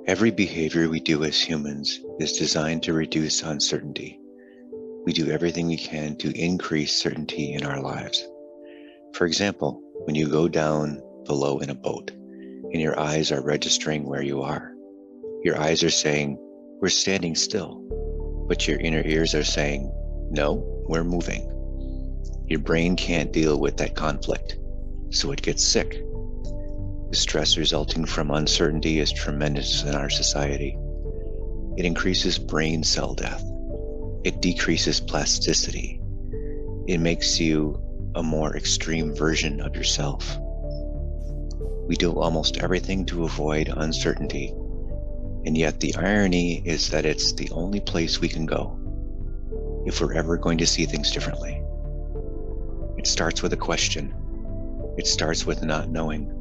Every behavior we do as humans is designed to reduce uncertainty. We do everything we can to increase certainty in our lives. For example, when you go down below in a boat and your eyes are registering where you are, your eyes are saying, "We're standing still," but your inner ears are saying, "No, we're moving." Your brain can't deal with that conflict, so it gets sick. The stress resulting from uncertainty is tremendous in our society. It increases brain cell death. It decreases plasticity. It makes you a more extreme version of yourself. We do almost everything to avoid uncertainty, and yet the irony is that it's the only place we can go if we're ever going to see things differently. It starts with a question. It starts with not knowing.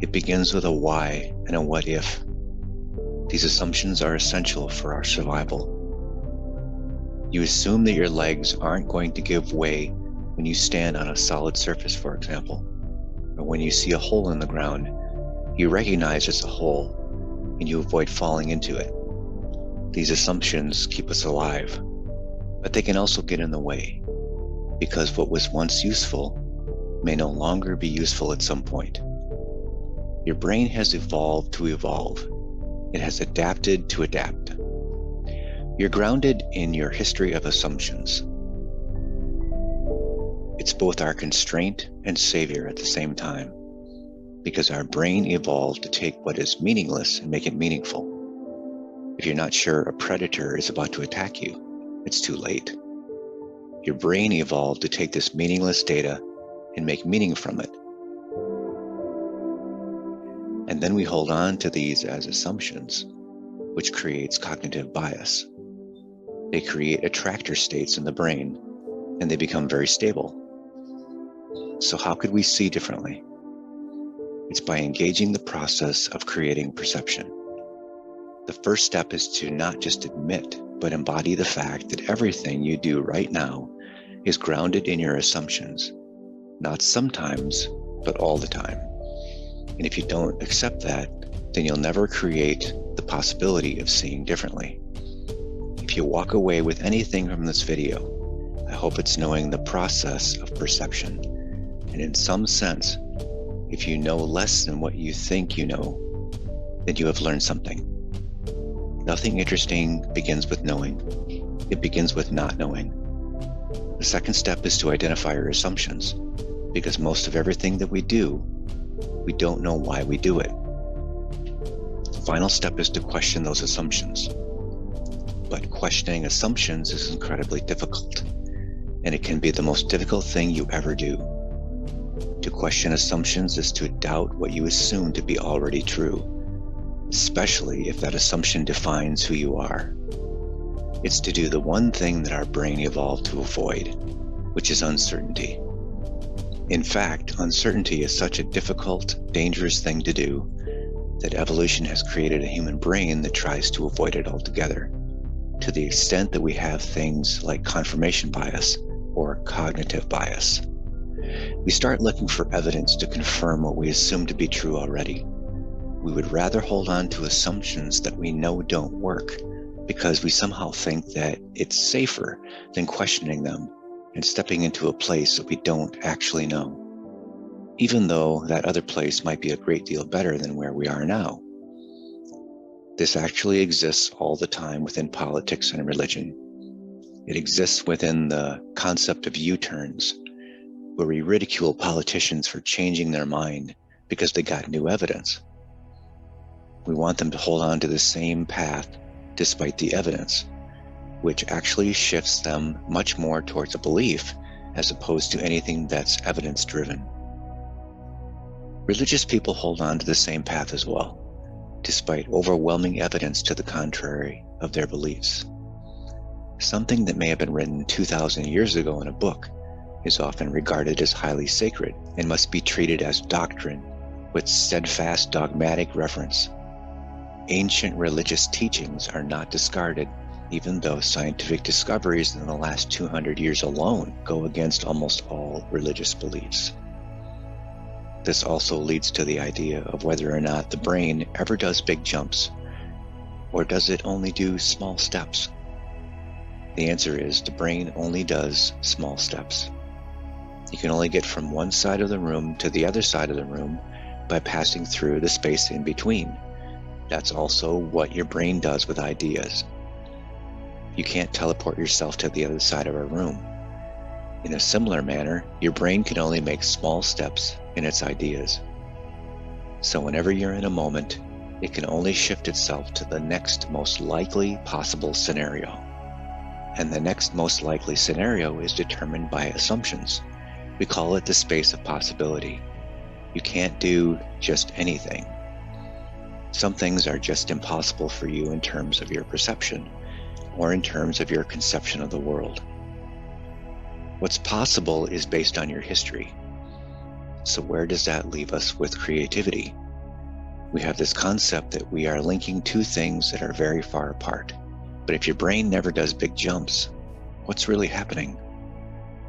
It begins with a why and a what if. These assumptions are essential for our survival. You assume that your legs aren't going to give way when you stand on a solid surface, for example, or when you see a hole in the ground. You recognize it's a hole and you avoid falling into it. These assumptions keep us alive, but they can also get in the way, because what was once useful may no longer be useful at some point. Your brain has evolved to evolve. It has adapted to adapt. You're grounded in your history of assumptions. It's both our constraint and savior at the same time, because our brain evolved to take what is meaningless and make it meaningful. If you're not sure a predator is about to attack you, it's too late. Your brain evolved to take this meaningless data and make meaning from it. And then we hold on to these as assumptions, which creates cognitive bias. They create attractor states in the brain, and they become very stable. So how could we see differently? It's by engaging the process of creating perception. The first step is to not just admit, but embody the fact that everything you do right now is grounded in your assumptions, not sometimes, but all the time. And if you don't accept that, then you'll never create the possibility of seeing differently. If you walk away with anything from this video, I hope it's knowing the process of perception. And in some sense, if you know less than what you think you know, then you have learned something. Nothing interesting begins with knowing. It begins with not knowing. The second step is to identify your assumptions, because most of everything that we do, we don't know why we do it. The final step is to question those assumptions. But questioning assumptions is incredibly difficult, and it can be the most difficult thing you ever do. To question assumptions is to doubt what you assume to be already true, especially if that assumption defines who you are. It's to do the one thing that our brain evolved to avoid, which is uncertainty. In fact, uncertainty is such a difficult, dangerous thing to do that evolution has created a human brain that tries to avoid it altogether, to the extent that we have things like confirmation bias or cognitive bias. We start looking for evidence to confirm what we assume to be true already. We would rather hold on to assumptions that we know don't work because we somehow think that it's safer than questioning them and stepping into a place that we don't actually know, even though that other place might be a great deal better than where we are now. This actually exists all the time within politics and religion. It exists within the concept of U-turns, where we ridicule politicians for changing their mind because they got new evidence. We want them to hold on to the same path despite the evidence, which actually shifts them much more towards a belief as opposed to anything that's evidence-driven. Religious people hold on to the same path as well, despite overwhelming evidence to the contrary of their beliefs. Something that may have been written 2,000 years ago in a book is often regarded as highly sacred and must be treated as doctrine with steadfast dogmatic reference. Ancient religious teachings are not discarded, even though scientific discoveries in the last 200 years alone go against almost all religious beliefs. This also leads to the idea of whether or not the brain ever does big jumps Or does it only do small steps? The answer is the brain only does small steps. You can only get from one side of the room to the other side of the room by passing through the space in between. That's also what your brain does with ideas. You can't teleport yourself to the other side of a room. In a similar manner, your brain can only make small steps in its ideas. So whenever you're in a moment, it can only shift itself to the next most likely possible scenario. And the next most likely scenario is determined by assumptions. We call it the space of possibility. You can't do just anything. Some things are just impossible for you in terms of your perception or in terms of your conception of the world. What's possible is based on your history. So where does that leave us with creativity? We have this concept that we are linking two things that are very far apart. But if your brain never does big jumps, what's really happening?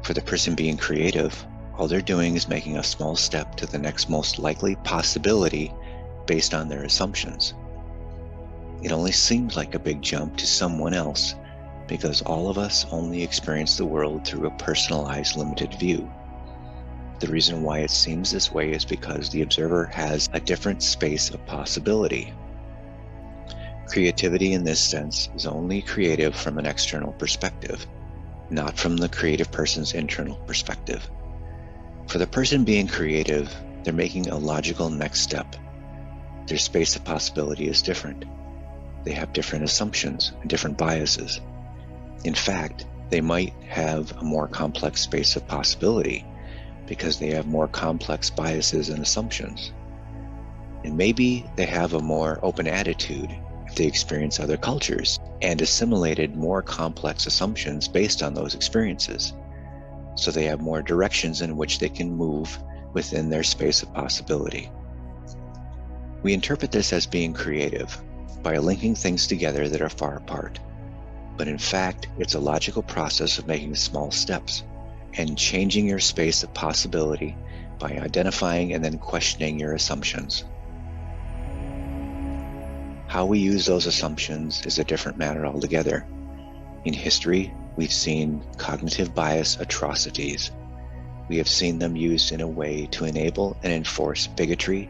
For the person being creative, all they're doing is making a small step to the next most likely possibility based on their assumptions. It only seems like a big jump to someone else because all of us only experience the world through a personalized, limited view. The reason why it seems this way is because the observer has a different space of possibility. Creativity in this sense is only creative from an external perspective, not from the creative person's internal perspective. For the person being creative, they're making a logical next step. Their space of possibility is different. They have different assumptions and different biases. In fact, they might have a more complex space of possibility because they have more complex biases and assumptions. And maybe they have a more open attitude if they experience other cultures and assimilated more complex assumptions based on those experiences. So they have more directions in which they can move within their space of possibility. We interpret this as being creative by linking things together that are far apart. But in fact, it's a logical process of making small steps and changing your space of possibility by identifying and then questioning your assumptions. How we use those assumptions is a different matter altogether. In history, we've seen cognitive bias atrocities. We have seen them used in a way to enable and enforce bigotry,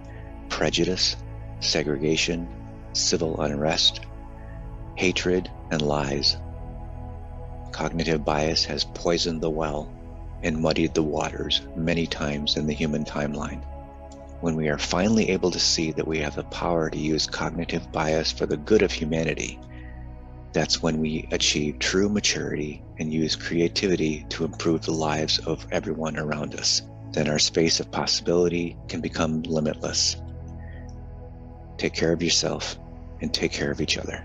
prejudice, segregation, civil unrest, hatred, and lies. Cognitive bias has poisoned the well and muddied the waters many times in the human timeline. When we are finally able to see that we have the power to use cognitive bias for the good of humanity, that's when we achieve true maturity and use creativity to improve the lives of everyone around us. Then our space of possibility can become limitless. Take care of yourself and take care of each other.